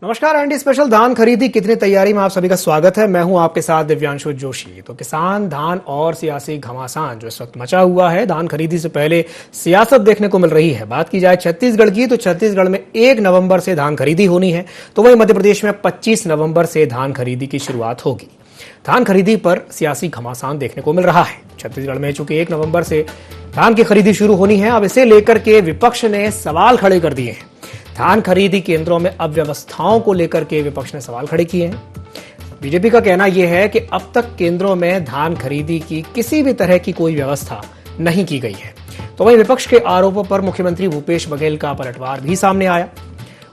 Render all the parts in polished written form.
नमस्कार Andy special धान खरीदी कितनी तैयारी में आप सभी का स्वागत है। मैं हूं आपके साथ दिव्यांशु जोशी। तो किसान, धान और सियासी घमासान जो इस वक्त मचा हुआ है, धान खरीदी से पहले सियासत देखने को मिल रही है। बात की जाए छत्तीसगढ़ की, तो छत्तीसगढ़ में 1 नवंबर से धान खरीदी होनी है, तो वहीं मध्य प्रदेश में 25 नवंबर से धान खरीदी की शुरुआत होगी। धान खरीदी पर सियासी घमासान देखने को मिल रहा है। छत्तीसगढ़ में चूंकि 1 नवंबर से धान की खरीदी शुरू होनी है, अब इसे लेकर के विपक्ष ने सवाल खड़े कर दिए हैं। धान खरीदी केंद्रों में अव्यवस्थाओं को लेकर के विपक्ष ने सवाल खड़े किए हैं। बीजेपी का कहना यह है कि अब तक केंद्रों में धान खरीदी की किसी भी तरह की कोई व्यवस्था नहीं की गई है। तो वहीं विपक्ष के आरोपों पर मुख्यमंत्री भूपेश बघेल का पलटवार भी सामने आया।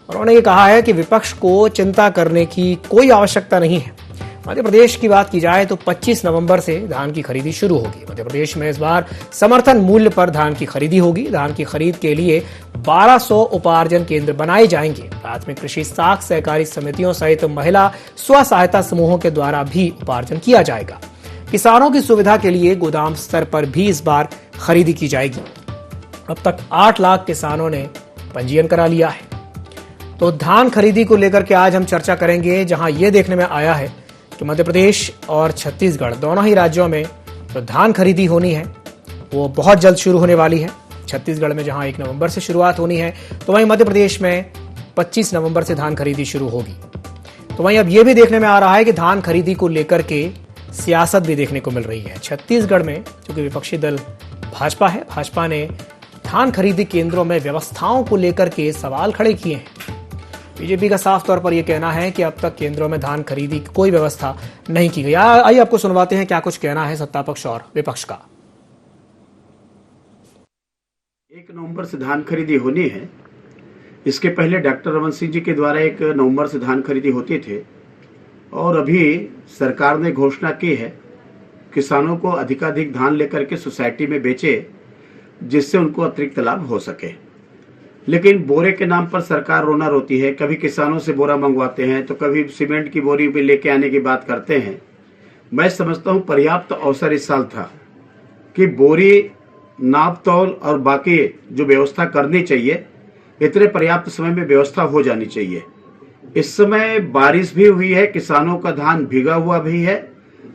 उन्होंने ये कहा है कि विपक्ष को चिंता करने की कोई आवश्यकता नहीं है। मध्य प्रदेश की बात की जाए तो 25 नवंबर से धान की खरीदी शुरू होगी। मध्य प्रदेश में इस बार समर्थन मूल्य पर धान की खरीदी होगी। धान की खरीद के लिए 1200 उपार्जन केंद्र बनाए जाएंगे। प्राथमिक कृषि साख सहकारी समितियों सहित महिला स्व सहायता समूहों के द्वारा भी उपार्जन किया जाएगा। किसानों की सुविधा के लिए गोदाम स्तर पर भी इस बार खरीदी की जाएगी। अब तक 8 लाख किसानों ने पंजीयन करा लिया है। तो धान खरीदी को लेकर के आज हम चर्चा करेंगे, जहां यह देखने में आया है कि मध्य प्रदेश और छत्तीसगढ़ दोनों ही राज्यों में जो धान खरीदी होनी है वो बहुत जल्द शुरू होने वाली है। छत्तीसगढ़ में जहां 1 नवंबर से शुरुआत होनी है, तो वहीं मध्य प्रदेश में 25 नवंबर से धान खरीदी शुरू होगी। तो वहीं अब यह भी देखने में आ रहा है कि धान खरीदी को लेकर के सियासत भी देखने को मिल रही है। छत्तीसगढ़ में चूंकि विपक्षी दल भाजपा है, भाजपा ने धान खरीदी केंद्रों में व्यवस्थाओं को लेकर के सवाल खड़े किए हैं। बीजेपी का साफ तौर पर यह कहना है कि अब तक केंद्रों में धान खरीदी की कोई व्यवस्था नहीं की गई। आइए आपको सुनवाते हैं क्या कुछ कहना है सत्तापक्ष और विपक्ष का। 1 नवंबर से धान खरीदी होनी है। इसके पहले डॉक्टर रमन सिंह जी के द्वारा 1 नवंबर से धान खरीदी होती थे और अभी सरकार ने घोषणा की है किसानों को अधिकाधिक धान लेकर के सोसाइटी में बेचे, जिससे उनको अतिरिक्त लाभ हो सके। लेकिन बोरे के नाम पर सरकार रोना रोती है। कभी किसानों से बोरा मंगवाते हैं तो कभी सीमेंट की बोरी भी लेके आने की बात करते हैं। मैं समझता हूं पर्याप्त अवसर इस साल था कि बोरी, नाप तौल और बाकी जो व्यवस्था करनी चाहिए, इतने पर्याप्त समय में व्यवस्था हो जानी चाहिए। इस समय बारिश भी हुई है, किसानों का धान भीगा हुआ भी है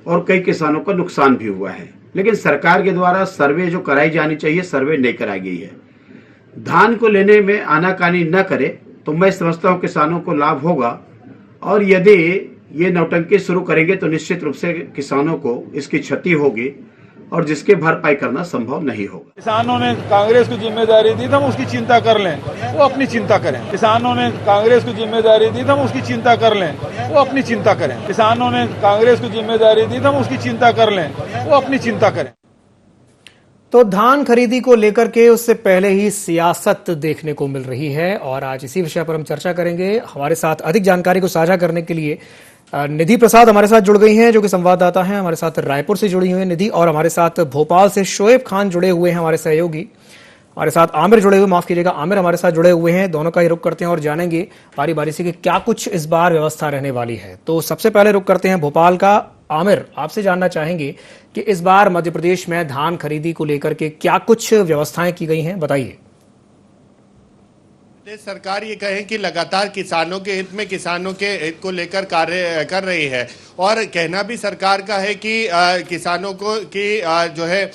और कई किसानों का नुकसान भी हुआ है। लेकिन सरकार के द्वारा सर्वे जो कराई जानी चाहिए, सर्वे नहीं कराई गई है। धान को लेने में आनाकानी न करे तो मैं समझता हूं किसानों को लाभ होगा, और यदि ये नौटंकी शुरू करेंगे तो निश्चित रूप से किसानों को इसकी क्षति होगी और जिसके भरपाई करना संभव नहीं होगा। किसानों ने कांग्रेस को जिम्मेदारी दी, हम उसकी चिंता कर लें, वो अपनी चिंता करें। किसानों ने कांग्रेस को जिम्मेदारी दी, हम उसकी चिंता कर लें, वो अपनी चिंता करें। किसानों ने कांग्रेस को जिम्मेदारी दी, हम उसकी चिंता कर लें, वो अपनी चिंता करें। तो धान खरीदी को लेकर के उससे पहले ही सियासत देखने को मिल रही है और आज इसी विषय पर हम चर्चा करेंगे। हमारे साथ अधिक जानकारी को साझा करने के लिए निधि प्रसाद हमारे साथ जुड़ गई हैं, जो कि संवाददाता हैं, हमारे साथ रायपुर से जुड़ी हुई हैं निधि, और हमारे साथ भोपाल से शोएब खान जुड़े हुए हैं, हमारे सहयोगी। हमारे साथ आमिर जुड़े हुए, माफ कीजिएगा, आमिर हमारे साथ जुड़े हुए हैं। दोनों का ही रुख करते हैं और जानेंगे बारी बारी से कि क्या कुछ इस बार व्यवस्था रहने वाली है। तो सबसे पहले रुख करते हैं भोपाल का। आमिर, आपसे जानना चाहेंगे कि इस बार मध्य प्रदेश में धान खरीदी को लेकर के क्या कुछ व्यवस्थाएं की गई हैं, बताइए। सरकार ये कहें कि लगातार किसानों के हित में, किसानों के हित को लेकर कार्य कर रही है, और कहना भी सरकार का है कि किसानों को जो है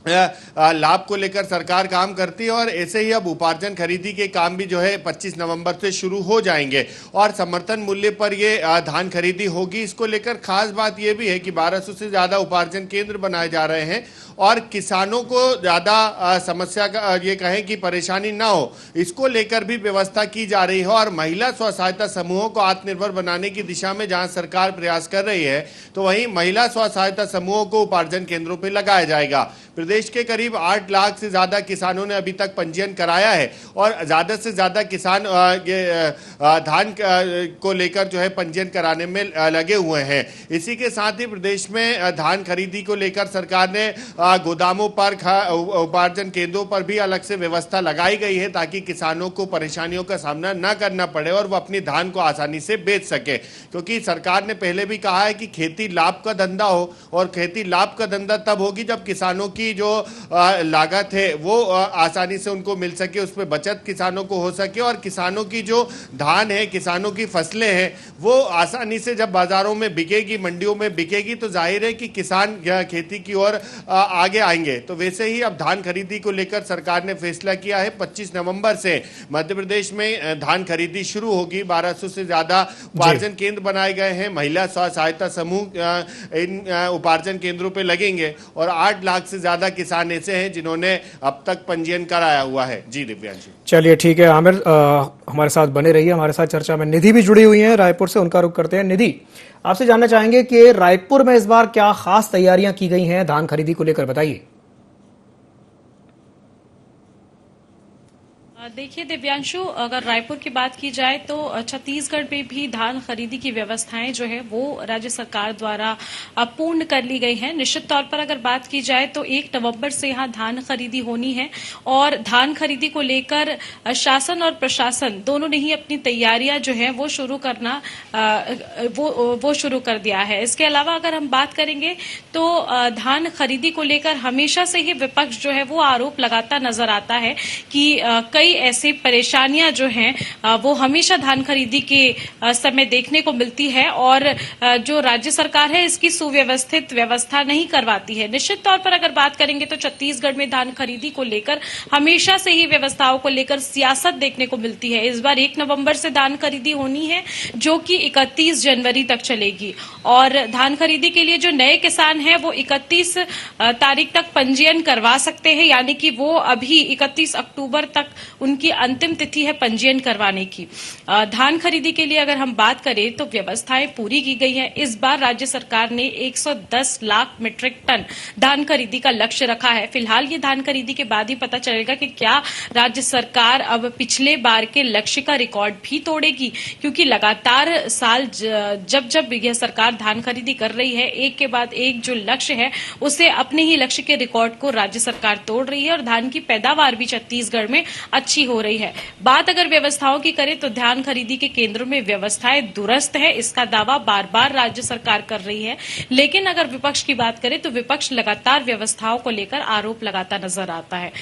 लाभ को लेकर सरकार काम करती है। और ऐसे ही अब उपार्जन खरीदी के काम भी जो है 25 नवंबर से शुरू हो जाएंगे और समर्थन मूल्य पर ये धान खरीदी होगी। इसको लेकर खास बात ये भी है कि 1200 से ज़्यादा उपार्जन केंद्र बनाए जा रहे हैं और किसानों को ज़्यादा समस्या का ये कहें कि परेशानी ना हो, इसको लेकर भी व्यवस्था की जा रही है। और महिला स्व सहायता समूहों को आत्मनिर्भर बनाने की दिशा में जहां सरकार प्रयास कर रही है, तो वहीं महिला स्व सहायता समूहों को उपार्जन केंद्रों पर लगाया जाएगा। प्रदेश के करीब 8 लाख से ज़्यादा किसानों ने अभी तक पंजीयन कराया है और ज़्यादा से ज़्यादा किसान धान को लेकर जो है पंजीयन कराने में लगे हुए हैं। इसी के साथ ही प्रदेश में धान खरीदी को लेकर सरकार ने गोदामों पर उपार्जन केंद्रों पर भी अलग से व्यवस्था लगाई गई है ताकि किसानों को परेशानियों का सामना न करना पड़े और वो अपनी धान को आसानी से बेच सके, क्योंकि सरकार ने पहले भी कहा है कि खेती लाभ का धंधा हो और खेती लाभ का धंधा तब होगी जब किसानों की जो लागत है वो आसानी से उनको मिल सके, उस पर बचत किसानों को हो सके और किसानों की जो धान है, किसानों की फसलें हैं वो आसानी से जब बाजारों में बिकेगी, मंडियों में बिकेगी तो जाहिर है कि किसान खेती की ओर आगे आएंगे। तो वैसे ही अब धान खरीदी को लेकर सरकार ने फैसला किया है 25 नवंबर से मध्य प्रदेश में धान खरीदी शुरू होगी। 1200 से ज्यादा उपार्जन केंद्र बनाए गए हैं, महिला स्व सहायता समूह इन उपार्जन केंद्रों पे लगेंगे और 8 लाख से ज्यादा किसान ऐसे हैं जिन्होंने अब तक पंजीयन कराया हुआ है। जी दिव्यांशु। चलिए ठीक है आमिर, हमारे साथ बने रहिए। हमारे साथ चर्चा में निधि भी जुड़ी हुई है रायपुर से, उनका रुख करते हैं। निधि, आपसे जानना चाहेंगे कि रायपुर में इस बार क्या खास तैयारियां की गई हैं धान खरीदी को लेकर, बताइए। देखिए दिव्यांशु, अगर रायपुर की बात की जाए तो छत्तीसगढ़ में भी धान खरीदी की व्यवस्थाएं जो है वो राज्य सरकार द्वारा पूर्ण कर ली गई हैं। निश्चित तौर पर अगर बात की जाए तो 1 नवंबर से यहाँ धान खरीदी होनी है और धान खरीदी को लेकर शासन और प्रशासन दोनों ने ही अपनी तैयारियां जो है वो शुरू करना वो शुरू कर दिया है। इसके अलावा अगर हम बात करेंगे तो धान खरीदी को लेकर हमेशा से ही विपक्ष जो है वो आरोप लगाता नजर आता है कि कई ऐसी परेशानियां जो हैं वो हमेशा धान खरीदी के समय देखने को मिलती है और जो राज्य सरकार है इसकी सुव्यवस्थित व्यवस्था नहीं करवाती है। निश्चित तौर पर अगर बात करेंगे तो छत्तीसगढ़ में धान खरीदी को लेकर हमेशा से ही व्यवस्थाओं को लेकर सियासत देखने को मिलती है। इस बार 1 नवंबर से धान खरीदी होनी है जो कि 31 जनवरी तक चलेगी और धान खरीदी के लिए जो नए किसान हैं वो 31 तारीख तक पंजीयन करवा सकते हैं, यानी कि वो अभी 31 अक्टूबर तक उनकी अंतिम तिथि है पंजीयन करवाने की। धान खरीदी के लिए अगर हम बात करें तो व्यवस्थाएं पूरी की गई हैं। इस बार राज्य सरकार ने 110 लाख मीट्रिक टन धान खरीदी का लक्ष्य रखा है। फिलहाल ये धान खरीदी के बाद ही पता चलेगा कि क्या राज्य सरकार अब पिछले बार के लक्ष्य का रिकॉर्ड भी तोड़ेगी, क्योंकि लगातार साल जब यह सरकार धान खरीदी कर रही है एक के बाद एक जो लक्ष्य है उसे अपने ही लक्ष्य के रिकॉर्ड को राज्य सरकार तोड़ रही है और धान की पैदावार भी छत्तीसगढ़ में अच्छी हो रही है। बात अगर व्यवस्थाओं की करें तो धान खरीदी के केंद्रों में व्यवस्थाएं दुरुस्त है, इसका दावा बार बार राज्य सरकार कर रही है। लेकिन अगर विपक्ष की बात करें तो विपक्ष लगातार व्यवस्थाओं को लेकर आरोप लगाता नजर आता है।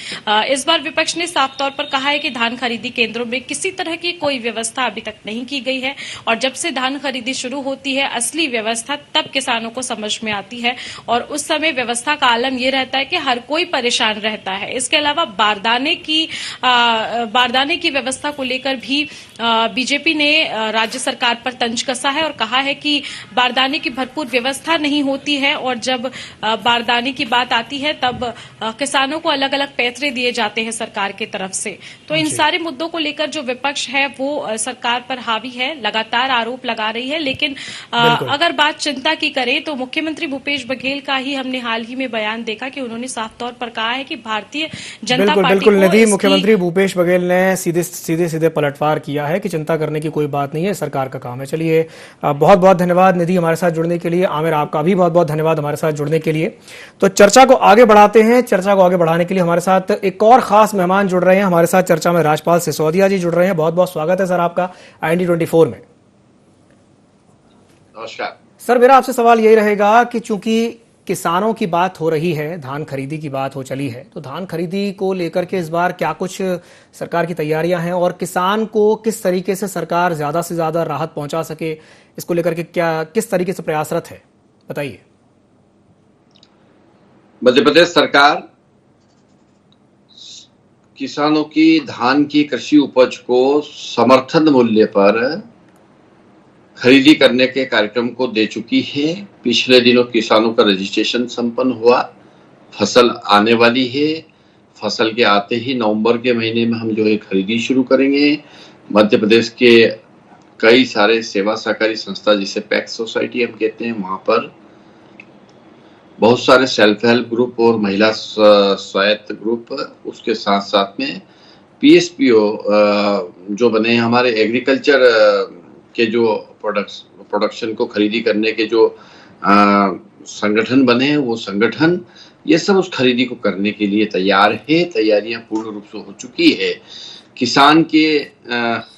इस बार विपक्ष ने साफ तौर पर कहा है कि धान खरीदी केंद्रों में किसी तरह की कोई व्यवस्था अभी तक नहीं की गई है और जब से धान खरीदी शुरू होती है असली व्यवस्था तब किसानों को समझ में आती है और उस समय व्यवस्था का आलम यह रहता है कि हर कोई परेशान रहता है। इसके अलावा बारदाने की व्यवस्था को लेकर भी बीजेपी ने राज्य सरकार पर तंज कसा है और कहा है कि बारदाने की भरपूर व्यवस्था नहीं होती है और जब बारदाने की बात आती है तब किसानों को अलग अलग पैतरे दिए जाते हैं सरकार की तरफ से। तो इन सारे मुद्दों को लेकर जो विपक्ष है वो सरकार पर हावी है, लगातार आरोप लगा रही है। लेकिन अगर बात चिंता की करें तो मुख्यमंत्री भूपेश बघेल का ही हमने हाल ही में बयान देखा कि उन्होंने साफ तौर पर कहा है कि भारतीय जनता पार्टी को निधि, मुख्यमंत्री भूपेश बघेल ने सीधे पलटवार किया है कि चिंता करने की कोई बात नहीं है, सरकार का काम है। चलिए बहुत बहुत धन्यवाद निधि हमारे साथ जुड़ने के लिए। आमिर, आपका भी बहुत बहुत धन्यवाद हमारे साथ जुड़ने के लिए। तो चर्चा को आगे बढ़ाते हैं। चर्चा को आगे बढ़ाने के लिए हमारे साथ एक और खास मेहमान जुड़ रहे हैं। हमारे साथ चर्चा में राजपाल सिसोदिया जी जुड़ रहे हैं। बहुत बहुत स्वागत है सर आपका IND24 में। नमस्कार सर, मेरा आपसे सवाल यही रहेगा कि चूंकि किसानों की बात हो रही है, धान खरीदी की बात हो चली है, तो धान खरीदी को लेकर के इस बार क्या कुछ सरकार की तैयारियां हैं और किसान को किस तरीके से सरकार ज्यादा से ज्यादा राहत पहुंचा सके, इसको लेकर के किस तरीके से प्रयासरत है, बताइए। मध्य प्रदेश सरकार किसानों की धान की कृषि उपज को समर्थन मूल्य पर खरीदी करने के कार्यक्रम को दे चुकी है। पिछले दिनों किसानों का रजिस्ट्रेशन संपन्न हुआ, फसल आने वाली है। फसल के आते ही नवंबर के महीने में हम जो है खरीदी शुरू करेंगे। मध्य प्रदेश के कई सारे सेवा सहकारी संस्था जिसे पैक्स सोसाइटी हम कहते हैं, वहां पर बहुत सारे सेल्फ हेल्प ग्रुप और महिला स्वायत्त ग्रुप, उसके साथ साथ में PSPO जो बने हमारे एग्रीकल्चर के जो प्रोडक्शन को खरीदी करने के जो संगठन बने हैं, वो संगठन ये सब उस खरीदी को करने के लिए तैयार है। तैयारियां पूर्ण रूप से हो चुकी है। किसान के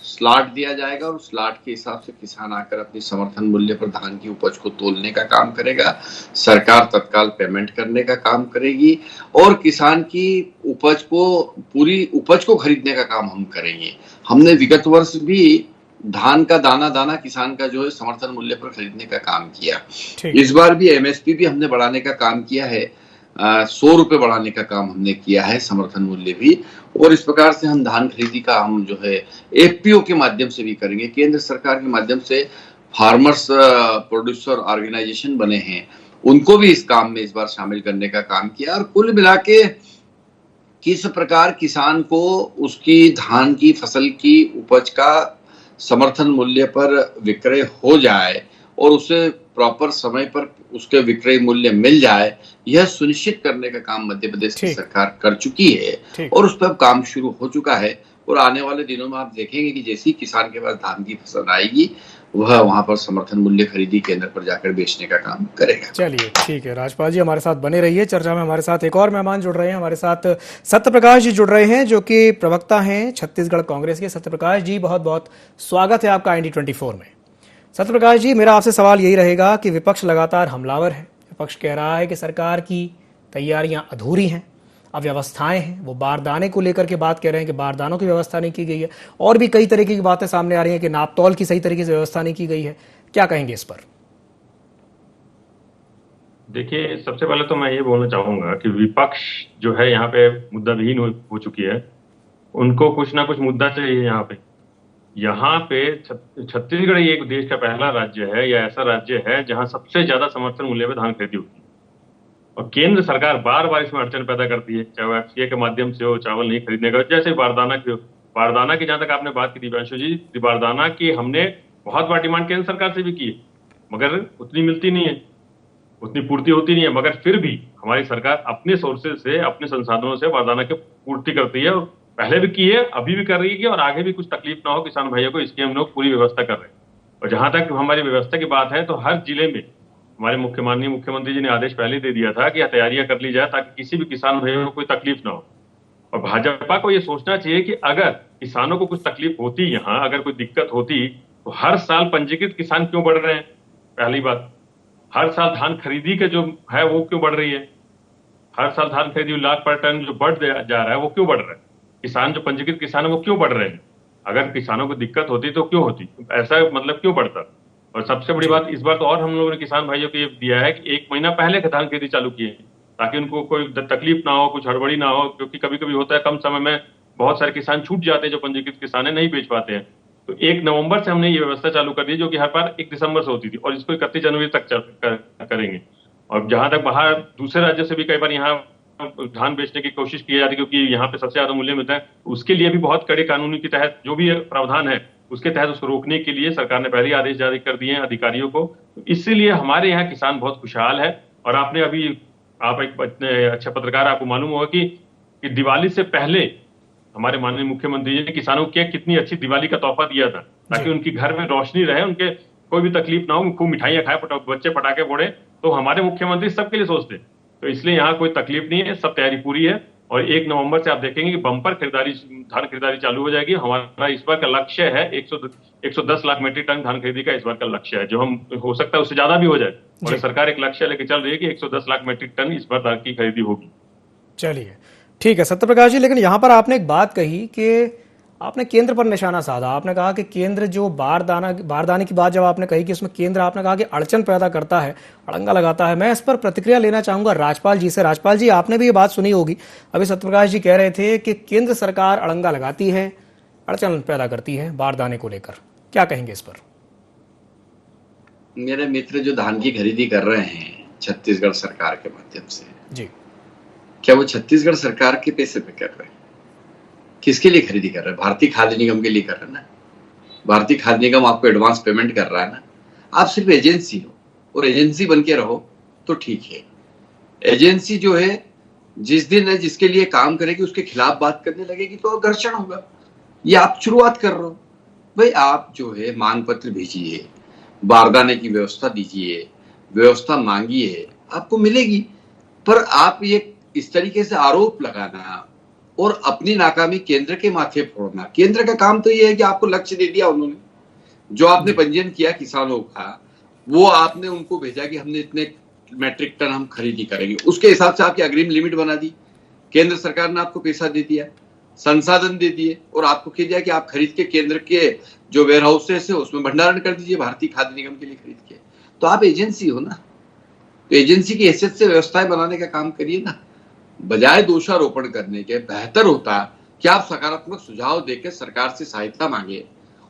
स्लॉट दिया जाएगा और स्लॉट के हिसाब से किसान आकर अपनी समर्थन मूल्य पर धान की उपज को तोलने का काम करेगा। सरकार तत्काल पेमेंट करने का काम करेगी और किसान की उपज को, पूरी उपज को खरीदने का काम हम करेंगे। हमने विगत वर्ष भी धान का दाना दाना किसान का जो है समर्थन मूल्य पर खरीदने का काम किया। इस बार भी एमएसपी भी हमने बढ़ाने का काम किया है। 100 रुपए बढ़ाने का काम हमने किया है, समर्थन मूल्य भी। और इस प्रकार से हम धान खरीदी का हम जो है एफपीओ के माध्यम से भी करेंगे। केंद्र सरकार के माध्यम से फार्मर्स प्रोड्यूसर ऑर्गेनाइजेशन बने हैं, उनको भी इस काम में इस बार शामिल करने का काम किया। और कुल मिला के किस प्रकार किसान को उसकी धान की फसल की उपज का समर्थन मूल्य पर विक्रय हो जाए और उसे प्रॉपर समय पर उसके विक्रय मूल्य मिल जाए, यह सुनिश्चित करने का काम मध्य प्रदेश की सरकार कर चुकी है और उस पर काम शुरू हो चुका है। और आने वाले दिनों में आप देखेंगे कि जैसे ही किसान के पास धान की फसल आएगी, वह वहां पर समर्थन मूल्य खरीदी केंद्र पर जाकर बेचने का काम करेगा। चलिए ठीक है, राजपाल जी हमारे साथ बने रहिए। चर्चा में हमारे साथ एक और मेहमान जुड़ रहे हैं। हमारे साथ सत्यप्रकाश जी जुड़ रहे हैं, जो कि प्रवक्ता हैं छत्तीसगढ़ कांग्रेस के। सत्यप्रकाश जी, बहुत बहुत स्वागत है आपका IND24 में। सत्यप्रकाश जी, मेरा आपसे सवाल यही रहेगा कि विपक्ष लगातार हमलावर है। विपक्ष कह रहा है कि सरकार की तैयारियां अधूरी हैं, अव्यवस्थाएं हैं। वो बारदाने को लेकर के बात कह रहे हैं कि बारदानों की व्यवस्था नहीं की गई है, और भी कई तरीके की बातें सामने आ रही हैं कि नापतौल की सही तरीके से व्यवस्था नहीं की गई है। क्या कहेंगे इस पर? देखिए, सबसे पहले तो मैं ये बोलना चाहूंगा कि विपक्ष जो है यहाँ पे मुद्दा विहीन हो चुकी है। उनको कुछ ना कुछ मुद्दा चाहिए। यहाँ पे छत्तीसगढ़ एक देश का पहला राज्य है या ऐसा राज्य है जहां सबसे ज्यादा समर्थन मूल्य पे धान खरीदी होती है, और केंद्र सरकार बार बार इसमें अड़चन पैदा करती है, चाहे वो एफसीए के माध्यम से हो, चावल नहीं खरीदने का, जैसे बारदाना की जहां तक आपने बात की दिव्यांशु जी, बारदाना की हमने बहुत बार डिमांड केंद्र सरकार से भी की है, मगर उतनी मिलती नहीं है, उतनी पूर्ति होती नहीं है। मगर फिर भी हमारी सरकार अपने सोर्सेज से, अपने संसाधनों से बारदाना की पूर्ति करती है, और पहले भी की है, अभी भी कर रही है, और आगे भी कुछ तकलीफ ना हो किसान भाइयों को, इसकी हम लोग पूरी व्यवस्था कर रहे हैं। और जहां तक हमारी व्यवस्था की बात है, तो हर जिले में हमारे माननीय मुख्यमंत्री जी ने आदेश पहले दे दिया था कि तैयारियां कर ली जाए ताकि किसी भी किसान भाइयों को कोई तकलीफ ना हो। और भाजपा को ये सोचना चाहिए कि अगर किसानों को कुछ तकलीफ होती, यहाँ अगर कोई दिक्कत होती, तो हर साल पंजीकृत किसान क्यों बढ़ रहे हैं? पहली बात, हर साल धान खरीदी का जो है वो क्यों बढ़ रही है? हर साल धान खरीदी लाख पर टन जो बढ़ जा रहा है वो क्यों बढ़ रहा है? किसान जो पंजीकृत किसान है वो क्यों बढ़ रहे हैं? अगर किसानों को दिक्कत होती तो क्यों होती? ऐसा मतलब क्यों बढ़ता? और सबसे बड़ी बात इस बार तो और हम लोगों ने किसान भाइयों को ये दिया है कि 1 महीना पहले धान खरीदी चालू की है, ताकि उनको कोई तकलीफ ना हो, कुछ हड़बड़ी ना हो, क्योंकि कभी कभी होता है कम समय में बहुत सारे किसान छूट जाते हैं, जो पंजीकृत किसान है नहीं बेच पाते हैं। तो 1 नवंबर से हमने ये व्यवस्था चालू कर दी, जो कि हर बार 1 दिसंबर से होती थी, और इसको 31 जनवरी तक करेंगे। और जहां तक बाहर दूसरे राज्यों से भी कई बार यहाँ धान बेचने की कोशिश की जाती है, क्योंकि यहाँ पे सबसे ज्यादा मूल्य मिलता है, उसके लिए भी बहुत कड़े कानूनी के तहत जो भी प्रावधान है उसके तहत उसको रोकने के लिए सरकार ने पहले आदेश जारी कर दिए हैं अधिकारियों को। इसीलिए हमारे यहाँ किसान बहुत खुशहाल है। और आपने अभी, आप एक इतने अच्छे पत्रकार, आपको मालूम होगा कि दिवाली से पहले हमारे माननीय मुख्यमंत्री जी ने किसानों को कितनी अच्छी दिवाली का तोहफा दिया था, ताकि उनकी घर में रोशनी रहे, उनके कोई भी तकलीफ ना हो, खूब मिठाइयां खाए, बच्चे पटाखे फोड़े। तो हमारे मुख्यमंत्री सबके लिए सोचते, तो इसलिए यहाँ कोई तकलीफ नहीं है, सब तैयारी पूरी है। और 1 नवंबर से आप देखेंगे कि बम्पर धान खरीदारी चालू हो जाएगी। हमारा इस बार का लक्ष्य है 110 लाख मीट्रिक टन धान खरीदी का इस बार का लक्ष्य है, जो हम हो सकता है उससे ज्यादा भी हो जाए। और सरकार एक लक्ष्य लेके चल रही है कि 110 लाख मीट्रिक टन इस बार धान की खरीदी होगी। चलिए ठीक है सत्यप्रकाश जी, लेकिन यहाँ पर आपने एक बात कही कि आपने केंद्र पर निशाना साधा। आपने कहा कि केंद्र जो बारदाने की बात जब आपने कही कि उसमें केंद्र, आपने कहा कि अड़चन पैदा करता है, अड़ंगा लगाता है। मैं इस पर प्रतिक्रिया लेना चाहूंगा राजपाल जी से। राजपाल जी, आपने भी ये बात सुनी होगी, अभी सत्यप्रकाश जी कह रहे थे कि केंद्र सरकार अड़ंगा लगाती है, अड़चन पैदा करती है बारदाने को लेकर। क्या कहेंगे इस पर? मेरे मित्र जो धान की खरीदी कर रहे हैं छत्तीसगढ़ सरकार के माध्यम से जी, क्या वो छत्तीसगढ़ सरकार के पैसे पे कर रहे हैं? किसके लिए खरीदी कर रहे हैं? भारतीय खाद्य निगम के लिए कर रहे हैं ना। भारतीय खाद्य निगम आपको एडवांस पेमेंट कर रहा है ना। आप सिर्फ एजेंसी हो, और एजेंसी बन के रहो तो ठीक है। एजेंसी जो है, जिस दिन है जिसके लिए काम करेगी उसके खिलाफ बात करने लगेगी तो घर्षण होगा। ये आप शुरुआत कर रहे हो भाई। आप जो है मांग पत्र भेजिए, बारदाने की व्यवस्था दीजिए, व्यवस्था मांगिए, आपको मिलेगी। पर आप ये इस तरीके से आरोप लगाना और अपनी नाकामी केंद्र के माथे फोड़ना, केंद्र का काम तो ये है कि आपको लक्ष्य दे दिया उन्होंने, जो आपने पंजीयन किया किसानों का, वो आपने उनको भेजा कि हमने इतने मैट्रिक टन हम खरीदी करेंगे, उसके हिसाब से आपकी अग्रिम लिमिट बना दी, केंद्र सरकार ने आपको पैसा दे दिया, संसाधन दे दिए और आपको कह दिया कि आप खरीद के केंद्र के जो वेयर हाउसेस है उसमें भंडारण कर दीजिए भारतीय खाद्य निगम के लिए खरीद के। तो आप एजेंसी हो ना, तो एजेंसी की हैसियत से व्यवस्थाएं बनाने का काम करिए ना, बजाय दोषारोपण करने के। बेहतर होता कि आप सकारात्मक सुझाव देकर सरकार से सहायता मांगे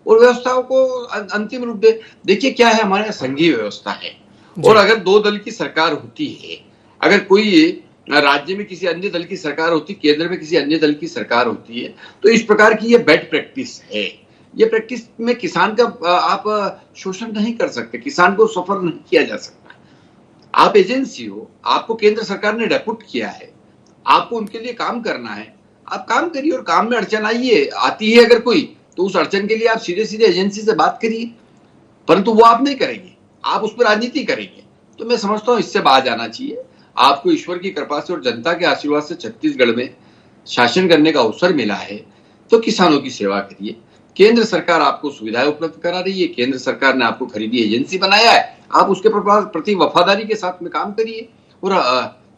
और व्यवस्थाओं को अंतिम रूप दे। देखिए क्या है, हमारे यहाँ संघीय व्यवस्था है और अगर दो दल की सरकार होती है, अगर कोई राज्य में किसी अन्य दल की सरकार होती, केंद्र में किसी अन्य दल की सरकार होती है, तो इस प्रकार की ये बैड प्रैक्टिस है। ये प्रैक्टिस में किसान का आप शोषण नहीं कर सकते, किसान को सफर नहीं किया जा सकता। आप एजेंसी हो, आपको केंद्र सरकार ने डेपुट किया है, आपको उनके लिए काम करना है, आप काम करिए और काम में अड़चन आती है अगर कोई, तो उस अड़चन के लिए आप सीधे सीधे एजेंसी से बात करिए, परंतु वो आप नहीं करेंगे, आप उस पर राजनीति करेंगे। तो मैं समझता हूं इससे बाहर जाना चाहिए। आपको ईश्वर की कृपा से और जनता के आशीर्वाद से छत्तीसगढ़ में शासन करने का अवसर मिला है, तो किसानों की सेवा करिए। केंद्र सरकार आपको सुविधाएं उपलब्ध करा रही है, केंद्र सरकार ने आपको खरीदी एजेंसी बनाया है, आप उसके प्रति वफादारी के साथ में काम करिए और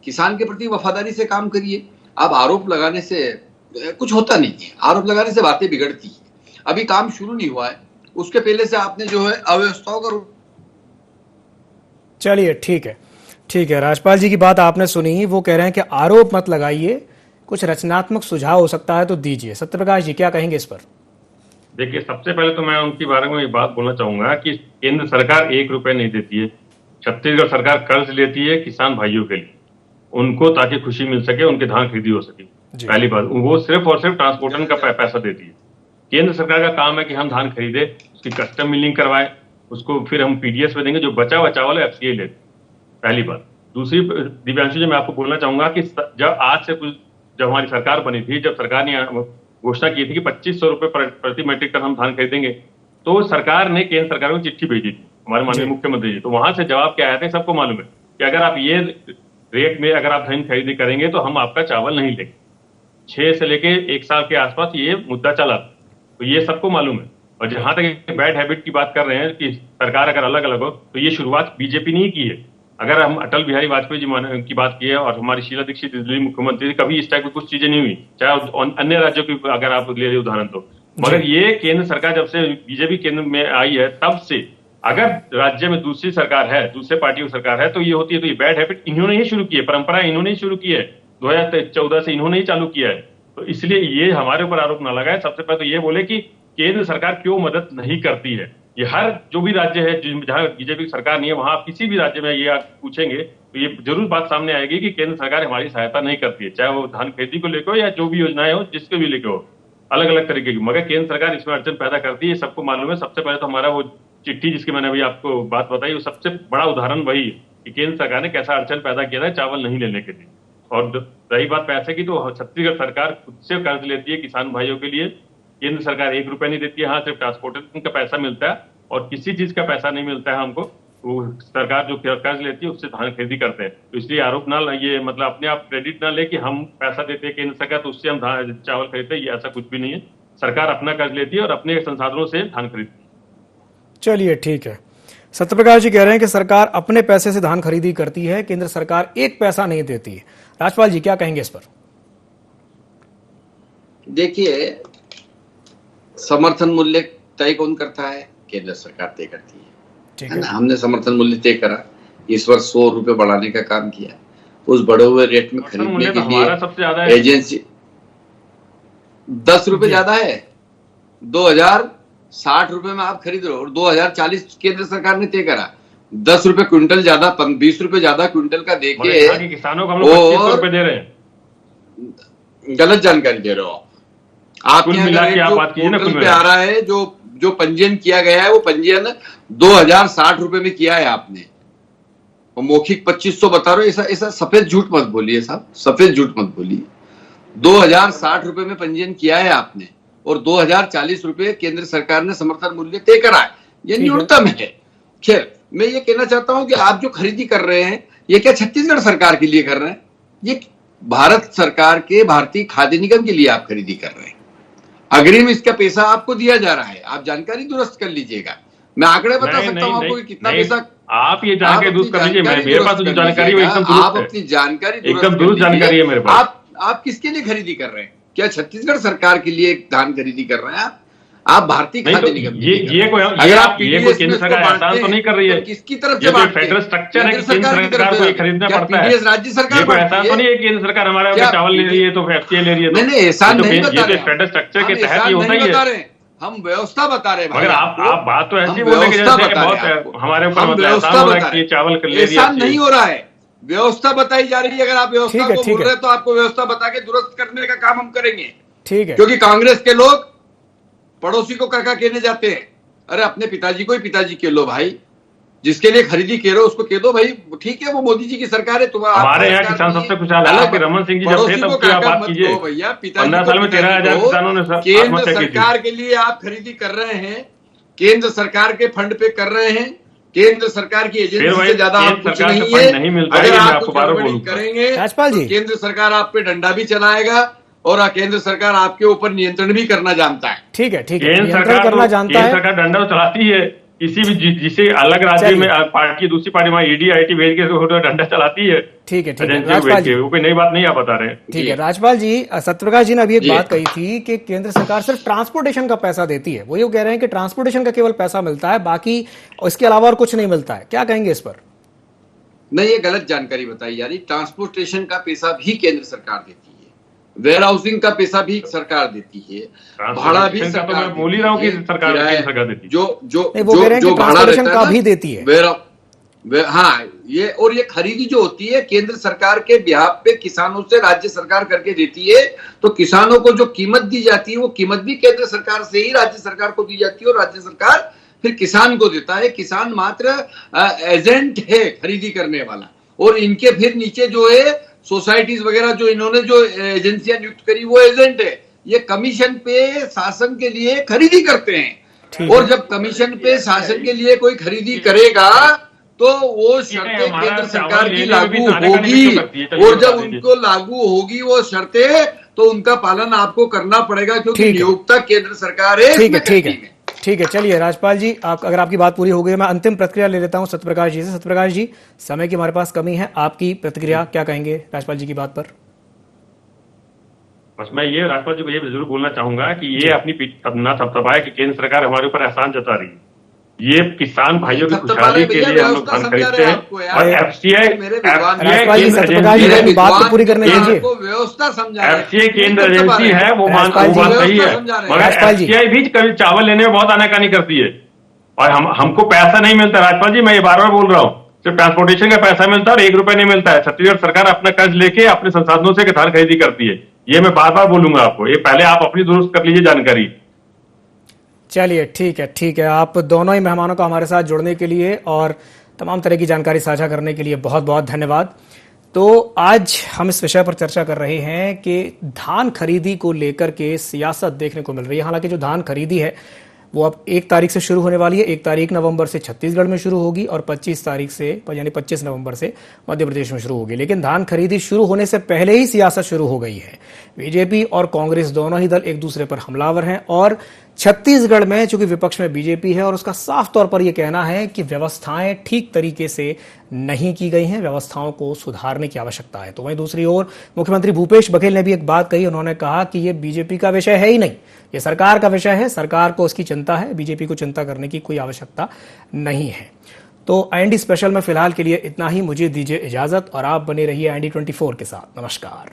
किसान के प्रति वफादारी से काम करिए। आप आरोप लगाने से कुछ होता नहीं है, आरोप लगाने से बातें बिगड़ती है। अभी काम शुरू नहीं हुआ है, उसके पहले से आपने जो है अव्यवस्थाओं का। चलिए ठीक है, राजपाल जी की बात आपने सुनी, वो कह रहे हैं कि आरोप मत लगाइए, कुछ रचनात्मक सुझाव हो सकता है तो दीजिए। सत्यप्रकाश जी क्या कहेंगे इस पर? देखिए, सबसे पहले तो मैं उनके बारे में एक बात बोलना चाहूंगा कि केंद्र सरकार 1 रुपए नहीं देती है, छत्तीसगढ़ सरकार कर्ज लेती है किसान भाइयों के लिए, उनको ताकि खुशी मिल सके, उनके धान खरीदी हो सके। पहली बात, वो सिर्फ और सिर्फ ट्रांसपोर्टेशन का पैसा देती है। केंद्र सरकार का काम है कि हम धान खरीदे, उसकी कस्टम मिलिंग करवाए, उसको फिर हम पीडीएस में देंगे, जो बचा वाला एफसीआई ले। पहली बात। दूसरी, दिव्यांशु जी मैं आपको बोलना चाहूंगा कि जब आज से कुछ जब हमारी सरकार बनी थी, जब सरकार ने घोषणा की थी कि 2500 रुपए प्रति मैट्रिक टन हम धान खरीदेंगे, तो सरकार ने केंद्र सरकार को चिट्ठी भेजी थी, हमारे माननीय मुख्यमंत्री जी। तो वहां से जवाब क्या आया था सबको मालूम है कि अगर आप ये रेट में अगर आप धान खरीदी करेंगे तो हम आपका चावल नहीं लेंगे। 6 से लेके 1 साल के आसपास ये मुद्दा चला, तो ये सबको मालूम है। और जहां तक बैड हैबिट की बात कर रहे हैं कि सरकार अगर अलग अलग हो, तो ये शुरुआत बीजेपी ने ही की है। अगर हम अटल बिहारी वाजपेयी जी की बात की है और हमारी शीला दीक्षित दिल्ली मुख्यमंत्री, कभी इस टाइप की कुछ चीजें नहीं हुई, चाहे अन्य राज्यों की अगर आप ले रहे उदाहरण तो। मगर ये केंद्र सरकार जब से बीजेपी केंद्र में आई है, तब से अगर राज्य में दूसरी सरकार है, दूसरे पार्टी की सरकार है, तो ये होती है। तो ये बैड हैबिट इन्होंने ही शुरू की है, परंपरा इन्होंने ही शुरू की है, 2014 से इन्होंने ही चालू किया है। तो इसलिए ये हमारे ऊपर आरोप न लगाए। सबसे पहले तो ये बोले कि केंद्र सरकार क्यों मदद नहीं करती है। ये हर जो भी राज्य है जहां बीजेपी सरकार नहीं है, वहां आप किसी भी राज्य में ये आप पूछेंगे तो ये जरूर बात सामने आएगी कि केंद्र सरकार हमारी सहायता नहीं करती है, चाहे वो धान खेती को लेकर हो या जो भी योजनाएं हो, जिसके भी लेकर हो, अलग अलग तरीके की। मगर केंद्र सरकार इसमें अड़चन पैदा करती है, सबको मालूम है। सबसे पहले तो हमारा वो चिट्ठी जिसकी मैंने अभी आपको बात बताई, वो सबसे बड़ा उदाहरण वही है कि केंद्र सरकार ने कैसा अड़चन पैदा किया था चावल नहीं लेने के लिए। और रही बात पैसे की, तो छत्तीसगढ़ सरकार खुद से कर्ज लेती है किसान भाइयों के लिए। केंद्र सरकार 1 रुपए नहीं देती है, हाँ सिर्फ ट्रांसपोर्टेशन का पैसा मिलता है और किसी चीज का पैसा नहीं मिलता है हमको। वो सरकार जो कर्ज लेती है उससे धान खरीदी करते हैं। तो इसलिए आरोप ना ये मतलब अपने आप क्रेडिट ना ले कि हम पैसा देते हैं केंद्र सरकार तो उससे हम चावल खरीदते हैं, ये ऐसा कुछ भी नहीं है। सरकार अपना कर्ज लेती है और अपने संसाधनों से धान खरीदती है। चलिए ठीक है, सत्यप्रकाश जी कह रहे हैं कि सरकार अपने पैसे से धान खरीदी करती है, केंद्र सरकार 1 पैसा नहीं देती है। राजपाल जी क्या कहेंगे इस पर? देखिए, समर्थन मूल्य तय कौन करता है? केंद्र सरकार तय करती है, ठीक है ना। हमने समर्थन मूल्य तय करा, इस वर्ष 100 रुपए बढ़ाने का काम किया। उस बढ़े हुए रेट में खरीदने के लिए सबसे ज्यादा एजेंसी 10 रुपए ज्यादा है। 2060 रुपए में आप खरीद रहे हो और 2040 केंद्र सरकार ने तय करा। 10 रुपए क्विंटल ज्यादा, 20 रुपए ज्यादा क्विंटल का देके किसानों को हम लोग 25 रुपए दे रहे हैं। गलत जानकारी दे रहे हो आप। पोर्टल पे आ रहा है, जो पंजीयन किया गया है वो पंजीयन 2060 रुपए में किया है आपने, और मौखिक 2500 बता रहे हो। ऐसा सफेद झूठ मत बोलिए साहब, सफेद झूठ मत बोलिए। 2060 रुपए में पंजीयन किया है आपने और 2040 रुपए केंद्र सरकार ने समर्थन मूल्य तय करा है, ये न्यूनतम है। खैर, मैं ये कहना चाहता हूं कि आप जो खरीदी कर रहे हैं, ये क्या छत्तीसगढ़ सरकार के लिए कर रहे हैं? ये भारत सरकार के भारतीय खाद्य निगम के लिए आप खरीदी कर रहे हैं। अग्रिम इसका पैसा आपको दिया जा रहा है, आप जानकारी दुरुस्त कर लीजिएगा। मैं आंकड़े बता सकता हूं आपको कि कितना पैसा आप ये जानकारी दुरुस्त कर लीजिए। मेरे पास जो जानकारी है एकदम दुरुस्त आप अपनी जानकारी एकदम दुरुस्त जानकारी है मेरे पास। आप किसके लिए खरीदी कर रहे हैं? क्या छत्तीसगढ़ सरकार के लिए धान खरीदी कर रहे हैं आप भारतीय खाद्य निगम अगर आप केंद्र सरकार एहसान तो नहीं कर रही है, किसकी तरफ से फेडरल स्ट्रक्चर है कि केंद्र सरकार को खरीदना पड़ता है। राज्य सरकार को एहसान तो नहीं है केंद्र सरकार हमारे चावल ले रही है तो एफसीआई ले रही है। नहीं एहसान नहीं बता रहे, फेडरल स्ट्रक्चर के तहत ये होता ही है। हम व्यवस्था बता रहे हैं। मगर आप बात तो ऐसी बोल रहे हैं जैसे बहुत हमारे ऊपर एहसान हो रहा है कि चावल कर ले रही है। एहसान नहीं हो रहा है, व्यवस्था बताई जा रही है। अगर आप व्यवस्था को बोल रहे हैं तो आपको व्यवस्था बता के दुरुस्त करने का काम हम करेंगे। ठीक है, क्योंकि कांग्रेस के लोग पड़ोसी को काका कहने जाते हैं। अरे अपने पिताजी को ही पिताजी कह लो भाई, जिसके लिए खरीदी कह रहे हो उसको कह दो भाई, ठीक है वो मोदी जी की सरकार है। तुम्हारा हमारे यहाँ किसान सबसे खुशहाल है। आपके रमन सिंह जी जब थे तब क्या बात कीजिए भैया, 15 साल में 13,000 किसानों ने केंद्र सरकार के लिए आप खरीदी कर रहे हैं, केंद्र सरकार के फंड पे कर रहे हैं, केंद्र सरकार की एजेंसी से ज्यादा आप कुछ नहीं है। अगर आप कुछ गड़बड़ी करेंगे तो केंद्र सरकार आप पे डंडा भी चलाएगा और केंद्र सरकार आपके ऊपर नियंत्रण भी करना जानता है। ठीक है, ठीक है, केंद्र सरकार डंडा तो चलाती है, किसी भी जिसे अलग राज्य में पार्टी दूसरी पार्टी में ईडी आईटी भेज के डंडा चलाती है। ठीक है, ठीक है राजपाल जी, कोई नई बात नहीं आप बता रहे हैं। ठीक है राजपाल जी, सत्यप्रकाश जी ने अभी एक बात कही थी कि केंद्र सरकार सिर्फ ट्रांसपोर्टेशन का पैसा देती है। वो ये कह रहे हैं कि ट्रांसपोर्टेशन का केवल पैसा मिलता है, बाकी इसके अलावा और कुछ नहीं मिलता है। क्या कहेंगे इस पर? नहीं, ये गलत जानकारी बताई जा रही। ट्रांसपोर्टेशन का पैसा भी केंद्र सरकार देती है, वेयर हाउसिंग का पैसा भी सरकार देती है, भाड़ा भी सरकार बोल ही रहा हूँ कि सरकार देती है। जो भाड़ा रहता है भी देती है। हाँ, ये खरीदी जो होती है केंद्र सरकार के बिहाफ पे किसानों से राज्य सरकार करके देती है। तो किसानों को जो कीमत दी जाती है वो कीमत भी केंद्र सरकार से ही राज्य सरकार को दी जाती है और राज्य सरकार फिर किसान को देता है। किसान मात्र एजेंट है खरीदी करने वाला, और इनके फिर नीचे जो है सोसाइटीज वगैरह जो इन्होंने जो एजेंसियां नियुक्त करी वो एजेंट है। ये कमीशन पे शासन के लिए खरीदी करते हैं, और जब कमीशन पे शासन के लिए कोई खरीदी करेगा तो वो शर्तें केंद्र सरकार की लागू होगी, और जब उनको लागू होगी वो शर्तें तो उनका पालन आपको करना पड़ेगा, क्योंकि नियोक्ता केंद्र सरकार है। ठीक है, ठीक है, ठीक है। चलिए राजपाल जी, अगर आपकी बात पूरी हो गई, मैं अंतिम प्रतिक्रिया ले लेता हूं सत्यप्रकाश जी से। सत्यप्रकाश जी, समय की हमारे पास कमी है, आपकी प्रतिक्रिया क्या कहेंगे राजपाल जी की बात पर? बस मैं ये राजपाल जी को ये जरूर बोलना चाहूंगा कि ये अपनी पीठ ना थपथपाए कि केंद्र सरकार हमारे ऊपर एहसान जता रही है। ये किसान भाइयों की खुशहाली के लिए हम लोग धान खरीदते हैं, और एफसीआई केंद्र एजेंसी है, वो बात सही है, मगर एफसीआई भी कभी चावल लेने में बहुत आनाकानी करती है और हमको पैसा नहीं मिलता। राजपाल जी, मैं ये बार बार बोल रहा हूँ, सिर्फ ट्रांसपोर्टेशन का पैसा मिलता है और 1 रुपया नहीं मिलता है। छत्तीसगढ़ सरकार अपना कर्ज लेके अपने संसाधनों से धान खरीदी करती है। ये मैं बार बार बोलूंगा आपको, ये पहले आप अपनी दुरुस्त कर लीजिए जानकारी। चलिए ठीक है, ठीक है। आप दोनों ही मेहमानों का हमारे साथ जुड़ने के लिए और तमाम तरह की जानकारी साझा करने के लिए बहुत बहुत धन्यवाद। तो आज हम इस विषय पर चर्चा कर रहे हैं कि धान खरीदी को लेकर के सियासत देखने को मिल रही है। हालांकि जो धान खरीदी है वो अब 1 तारीख से शुरू होने वाली है। 1 तारीख नवंबर से छत्तीसगढ़ में शुरू होगी और 25 तारीख से यानी 25 नवंबर से मध्य प्रदेश में शुरू होगी। लेकिन धान खरीदी शुरू होने से पहले ही सियासत शुरू हो गई है। बीजेपी और कांग्रेस दोनों ही दल एक दूसरे पर हमलावर हैं, और छत्तीसगढ़ में चूंकि विपक्ष में बीजेपी है और उसका साफ तौर पर यह कहना है कि व्यवस्थाएं ठीक तरीके से नहीं की गई हैं, व्यवस्थाओं को सुधारने की आवश्यकता है। तो वहीं दूसरी ओर मुख्यमंत्री भूपेश बघेल ने भी एक बात कही। उन्होंने कहा कि यह बीजेपी का विषय है ही नहीं, यह सरकार का विषय है, सरकार को उसकी चिंता है, बीजेपी को चिंता करने की कोई आवश्यकता नहीं है। तो एनडी स्पेशल में फिलहाल के लिए इतना ही। मुझे दीजिए इजाजत और आप बने रहिए एनडी 24 के साथ। नमस्कार।